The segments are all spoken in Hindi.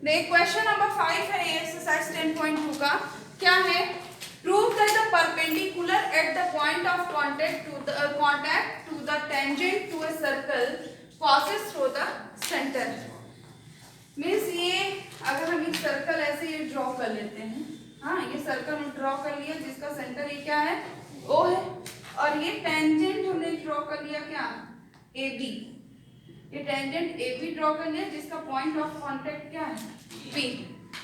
देख क्वेश्चन नंबर 5 है ये एक्सरसाइज 10.2 का। क्या है? Prove that the perpendicular at the point of contact to the tangent to a circle passes through the centre. Means ये अगर हम एक सर्कल ऐसे ये ड्रॉ कर लेते हैं, हाँ ये सर्कल ड्रॉ कर लिया जिसका सेंटर ये क्या है, ओ है, और ये टेंजेंट हमने ड्रॉ कर लिया क्या, ए बी। ये टेंजेंट ए बी ड्रॉ कर लिया जिसका पॉइंट ऑफ कांटेक्ट क्या है, बी।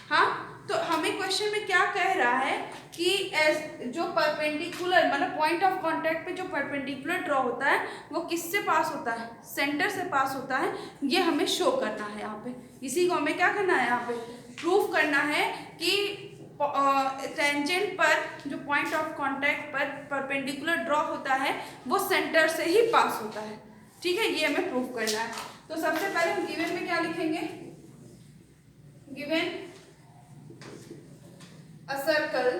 हाँ, तो हमें क्वेश्चन में क्या कह रहा है कि जो परपेंडिकुलर मतलब पॉइंट ऑफ कांटेक्ट पे जो परपेंडिकुलर ड्रॉ होता है वो किससे पास होता है, सेंटर से पास होता है। ये हमें शो करना है यहाँ पे, इसी को हमें क्या करना है, यहाँ पे प्रूफ करना है कि टेंजेंट पर जो पॉइंट ऑफ कांटेक्ट पर परपेंडिकुलर ड्रॉ होता है वो सेंटर से ही पास होता है। ठीक है, ये हमें प्रूफ करना है। तो सबसे पहले हम गिवन में क्या लिखेंगे, given a circle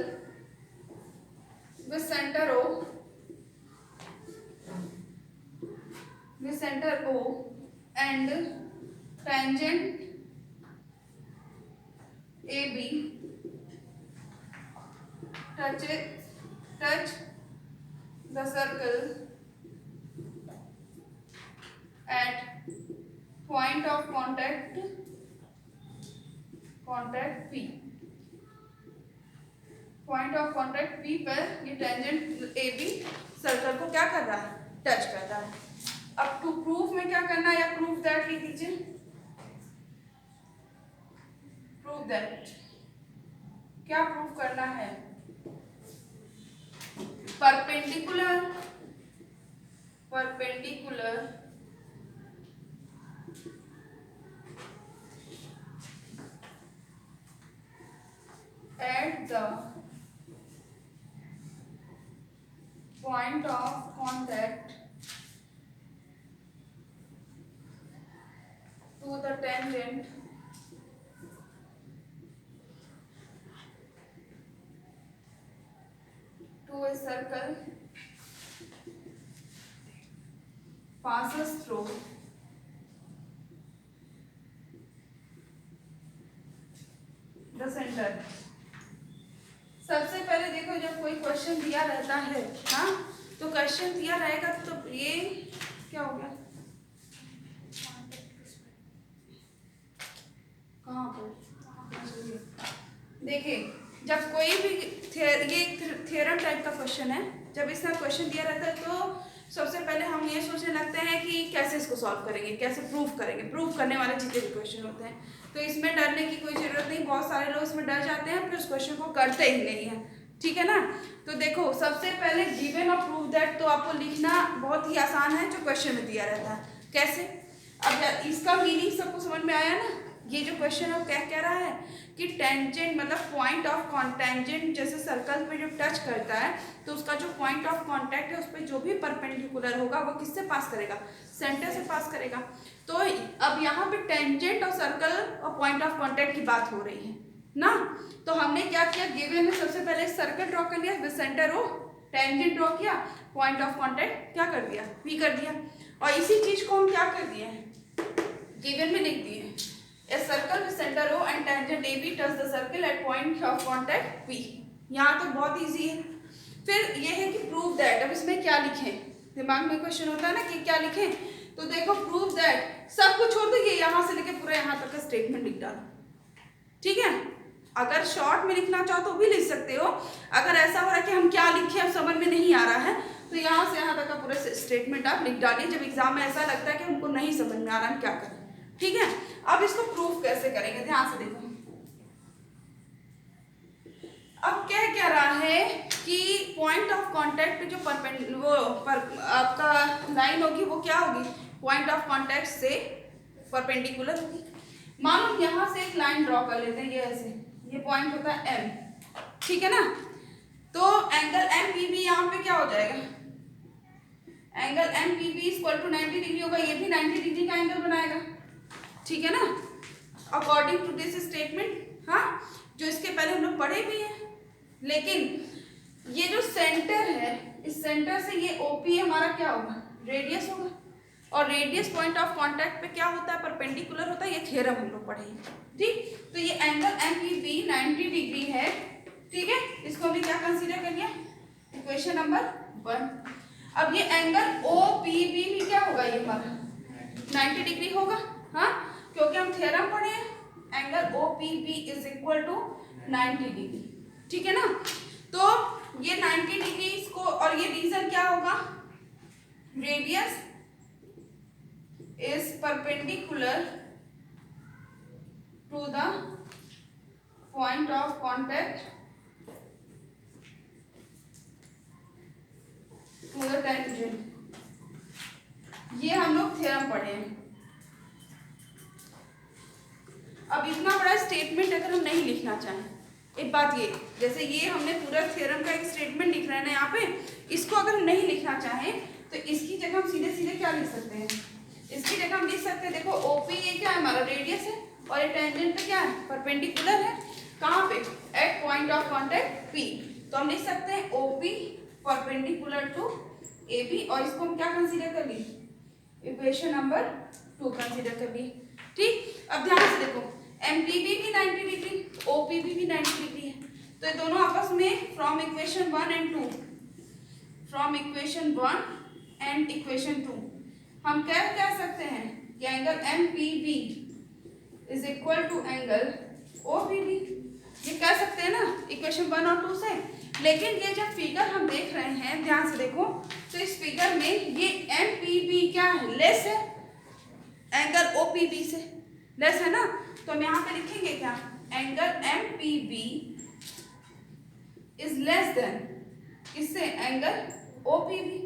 with center O and tangent AB touch the circle at point of contact P। Point of contact P पर ये टेंजेंट AB सर्कल को क्या कर रहा है, टच कर रहा है। अब टू प्रूफ में क्या करना है, या प्रूफ दैट लिख दीजिए, प्रूफ दैट। क्या प्रूफ करना है, perpendicular at the point of contact to the tangent to a circle passes through the center। सबसे पहले देखो, जब कोई क्वेश्चन दिया रहता है, हाँ तो क्वेश्चन दिया रहेगा तो ये क्या हो गया, कहाँ पर देखिए, जब कोई भी ये थ्योरम टाइप का क्वेश्चन है, जब इसका क्वेश्चन दिया रहता है तो सबसे पहले हम ये सोचने लगते हैं कि कैसे इसको सॉल्व करेंगे, कैसे प्रूफ करेंगे। प्रूफ करने वाले जितने भी क्वेश्चन होते हैं, तो इसमें डरने की कोई ज़रूरत नहीं। बहुत सारे लोग इसमें डर जाते हैं, फिर उस क्वेश्चन को करते ही नहीं है। ठीक है ना। तो देखो, सबसे पहले गिवन और प्रूफ दैट तो आपको लिखना बहुत ही आसान है, जो क्वेश्चन में दिया रहता है। कैसे, अब इसका मीनिंग सबको समझ में आया ना। ये जो क्वेश्चन है वो क्या कह रहा है कि टेंजेंट मतलब पॉइंट ऑफ टेंजेंट जैसे सर्कल पे जो टच करता है तो उसका जो पॉइंट ऑफ कांटेक्ट है उस पर जो भी परपेंडिकुलर होगा वो किससे पास करेगा, सेंटर से पास करेगा। तो अब यहाँ पे टेंजेंट और सर्कल और पॉइंट ऑफ कांटेक्ट की बात हो रही है ना। तो हमने क्या किया, गिवन में सबसे पहले सर्कल ड्रॉ कर लिया, with centre O, tangent draw किया, पॉइंट ऑफ कांटेक्ट क्या कर दिया, P कर दिया। और इसी चीज को हम क्या कर दिए हैं, गिवन में लिख दिए, a circle with center O and tangent AB touch the circle at point of contact P। यहाँ तो बहुत इजी है। फिर ये है कि प्रूव दैट। अब इसमें क्या लिखें, दिमाग में क्वेश्चन होता है ना कि क्या लिखें। तो देखो, प्रूव दैट सब कुछ छोड़ दो, ये यहाँ से लेके पूरा यहाँ तक का स्टेटमेंट लिख डालो। ठीक है, अगर शॉर्ट में लिखना चाहो तो भी लिख सकते हो। अगर ऐसा हो रहा है कि हम क्या लिखें अब समझ में नहीं आ रहा है, तो यहाँ से यहाँ तक का पूरा स्टेटमेंट आप लिख डालिए, जब एग्जाम में ऐसा लगता है कि हमको नहीं समझ में आ रहा है क्या करें। ठीक है, अब इसको प्रूफ कैसे करेंगे, ध्यान से देखो। अब क्या रहा है कि पॉइंट ऑफ कांटेक्ट पे जो आपका लाइन होगी वो क्या होगी, पॉइंट ऑफ कांटेक्ट से परपेंडिकुलर होगी। मान लो यहाँ से एक लाइन ड्रॉ कर लेते हैं, ये ऐसे, ये पॉइंट होता है M। ठीक है ना। तो एंगल MPB यहाँ पे क्या हो जाएगा, angle MPB equal to 90 degree होगा, ये भी 90 डिग्री का एंगल बनाएगा। ठीक है ना, अकॉर्डिंग टू दिस स्टेटमेंट। हाँ, जो इसके पहले हम लोग पढ़े भी हैं। लेकिन ये जो सेंटर है, इस सेंटर से ये OP हमारा क्या होगा, रेडियस होगा, और रेडियस पॉइंट ऑफ कांटेक्ट पे क्या होता है, परपेंडिकुलर होता है। ये थ्योरम हम लोग पढ़े हैं। ठीक, एंगल MPB 90 डिग्री है, ठीक है, इसको हमने क्या कंसीडर कर लिया, इक्वेशन नंबर 1। अब ये एंगल OPB भी क्या होगा, ये हमारा 90 डिग्री होगा, हाँ, क्योंकि हम थ्योरम पढ़े हैं angle OPB is equal to 90 degree, ठीक है ना। तो ये 90 डिग्री इसको, और ये रीजन क्या होगा, radius is perpendicular to the point of contact to the tangent. ये हम लोग थ्योरम पढ़े हैं। अब इतना बड़ा स्टेटमेंट अगर हम नहीं लिखना चाहें, एक बात ये, जैसे ये हमने पूरा थ्योरम का एक स्टेटमेंट लिख रहे हैं ना यहाँ पे, इसको अगर हम नहीं लिखना चाहें तो इसकी जगह हम सीधे सीधे क्या लिख सकते हैं, इसकी जगह हम लिख सकते हैं, देखो OP ये क्या है, हमारा रेडियस है, और ये टेंजेंट पे क्या है, परपेंडिकुलर है, कहाँ पे, at point of contact P। तो हम लिख सकते हैं OP परपेंडिकुलर टू AB, और इसको हम क्या कंसीडर कर लिए, इक्वेशन नंबर 2 कंसीडर कर लिए, ठीक। अब ध्यान से देखो, MPB भी 90 डिग्री, OPB भी 90 डिग्री है, तो ये दोनों आपस में from equation 1 and 2, from equation 1 and equation 2 हम क्या कह सकते हैं कि angle MPB is equal to angle OPB, ये कह सकते हैं ना इक्वेशन 1 और 2 से। लेकिन ये जब फिगर हम देख रहे हैं, ध्यान से देखो, तो इस फिगर में ये MPB क्या है, लेस है एंगल OPB से, लेस है ना, तो हम यहाँ पे लिखेंगे क्या, angle MPB is less than किससे, एंगल OPB।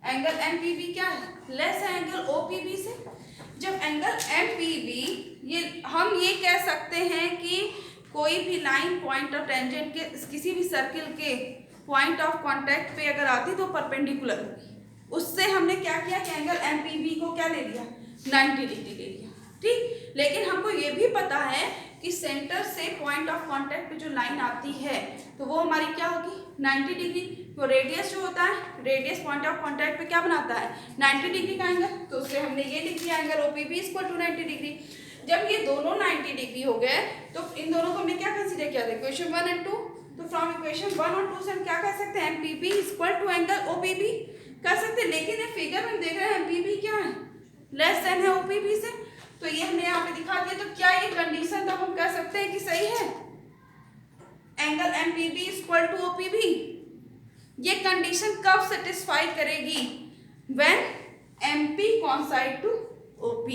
एंगल MPB क्या है, लेस है एंगल OPB से। जब एंगल MPB, ये हम ये कह सकते हैं कि कोई भी लाइन पॉइंट ऑफ टेंजेंट के किसी भी सर्किल के पॉइंट ऑफ कांटेक्ट पे अगर आती तो परपेंडिकुलर होगी, उससे हमने क्या किया कि एंगल MPB को क्या ले लिया, 90 डिग्री ले लिया, ठीक। लेकिन हमको ये भी पता है कि सेंटर से पॉइंट ऑफ कांटेक्ट पे जो लाइन आती है तो वो हमारी क्या होगी, 90 डिग्री। तो रेडियस जो होता है, रेडियस पॉइंट ऑफ कांटेक्ट पे क्या बनाता है, 90 डिग्री का एंगल, तो उससे हमने ये लिख दिया angle OPB equal to 90 degree. जब ये दोनों 90 डिग्री हो गए तो इन दोनों को हमने क्या कंसीडर किया था, इक्वेशन 1 एंड 2। तो फ्रॉम इक्वेशन 1 और 2 से हम क्या कह सकते हैं, MPB equal to angle OPB कर सकते हैं। लेकिन ये फिगर में देख रहे हैं MPB क्या है, लेस देन है OPB से, तो ये हमने यहाँ पे दिखा दिया। तो क्या ये कंडीशन तो हम कह सकते हैं कि सही है, angle MPB equal to OPB। ये कंडीशन कब सेटिस्फाई करेगी, when MP coincide to OP।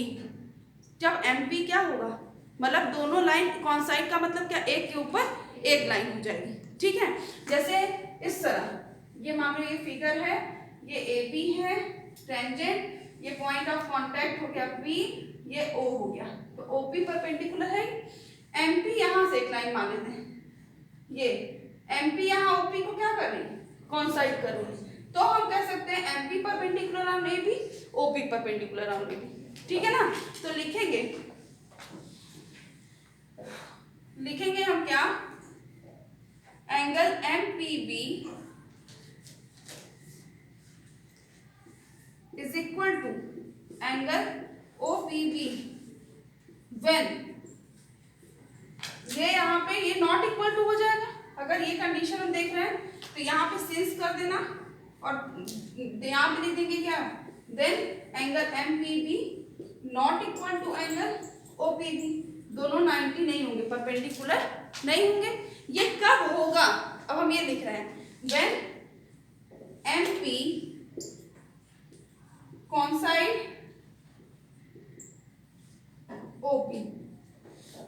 जब MP क्या होगा, मतलब दोनों लाइन कॉन्साइड का मतलब क्या, एक के ऊपर एक लाइन हो जाएगी, ठीक है। जैसे इस तरह, ये मान लो ये फिगर है, ये AB है टेंजेंट, ये पॉइंट ऑफ कांटेक्ट हो गया P, ये O हो गया, तो OP परपेंडिकुलर है, MP यहाँ से एक लाइन मान लेते हैं, ये MP यहाँ OP को क्या कर रही है, कॉन्साइड कर रही है, तो हम कह सकते हैं MP perpendicular on AB, OP perpendicular on AB, ठीक है ना। तो लिखेंगे हम क्या, angle MPB is equal to angle OPB when, ये यहाँ पे ये नॉट इक्वल टू हो जाएगा। अगर ये कंडीशन हम देख रहे हैं तो यहाँ पे सिंस कर देना, और यहाँ पे लिख देंगे क्या, then angle MPB not equal to angle OPB। दोनों 90 नहीं होंगे, परपेंडिकुलर नहीं होंगे। ये कब होगा, अब हम ये लिख रहे हैं, व्हेन MP कॉन्साइड OP,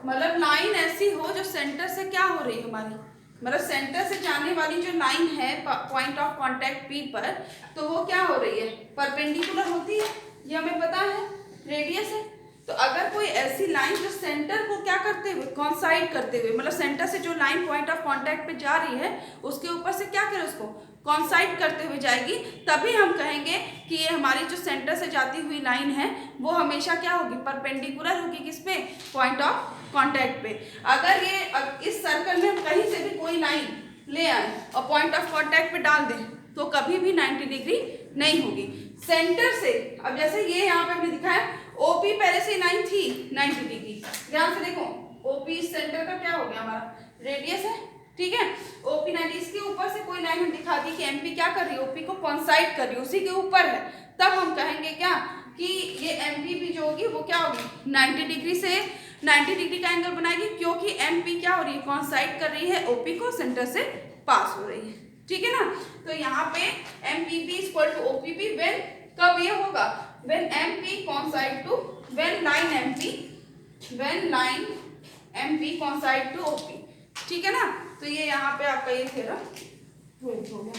मतलब लाइन ऐसी हो जो सेंटर से क्या हो रही है हमारी, मतलब सेंटर से जाने वाली जो लाइन है पॉइंट ऑफ कांटेक्ट P पर, तो वो क्या हो रही है, परपेंडिकुलर होती है, ये हमें पता है, रेडियस है। तो अगर कोई ऐसी लाइन जो सेंटर को क्या करते हुए, कॉन्साइड करते हुए, मतलब सेंटर से जो लाइन पॉइंट ऑफ कांटेक्ट पे जा रही है उसके ऊपर से क्या करे, उसको कॉन्साइड करते हुए जाएगी, तभी हम कहेंगे कि ये हमारी जो सेंटर से जाती हुई लाइन है वो हमेशा क्या होगी, परपेंडिकुलर होगी, किस पे, पॉइंट ऑफ कांटेक्ट पे। अगर ये इस सर्कल में हम कहीं से भी कोई लाइन ले आए और पॉइंट ऑफ कांटेक्ट पे डाल दें तो कभी भी 90 डिग्री नहीं होगी सेंटर से। अब जैसे ये यहाँ पे हमने दिखाया, OP पहले से लाइन थी 90 डिग्री, ध्यान से देखो, ओपी सेंटर का क्या हो गया, हमारा रेडियस है, ठीक है। ओपी 90, इसके ऊपर से कोई लाइन हम दिखा दी कि एमपी क्या कर रही है, ओपी को कोइंसाइड कर रही है, उसी के ऊपर है, तब हम कहेंगे क्या कि ये एमपी भी जो होगी वो क्या होगी, 90 डिग्री से 90 डिग्री का एंगल बनाएगी, क्योंकि एमपी क्या हो रही है, कोइंसाइड कर रही है ओपी को, सेंटर से पास हो रही है, ठीक है ना। तो यहाँ पे MPP equal to OPP when, कब ये होगा, when MP coincide to, when line MP coincide to OP, ठीक है ना। तो ये यहाँ पे आपका ये थ्योरम प्रूव हो गया।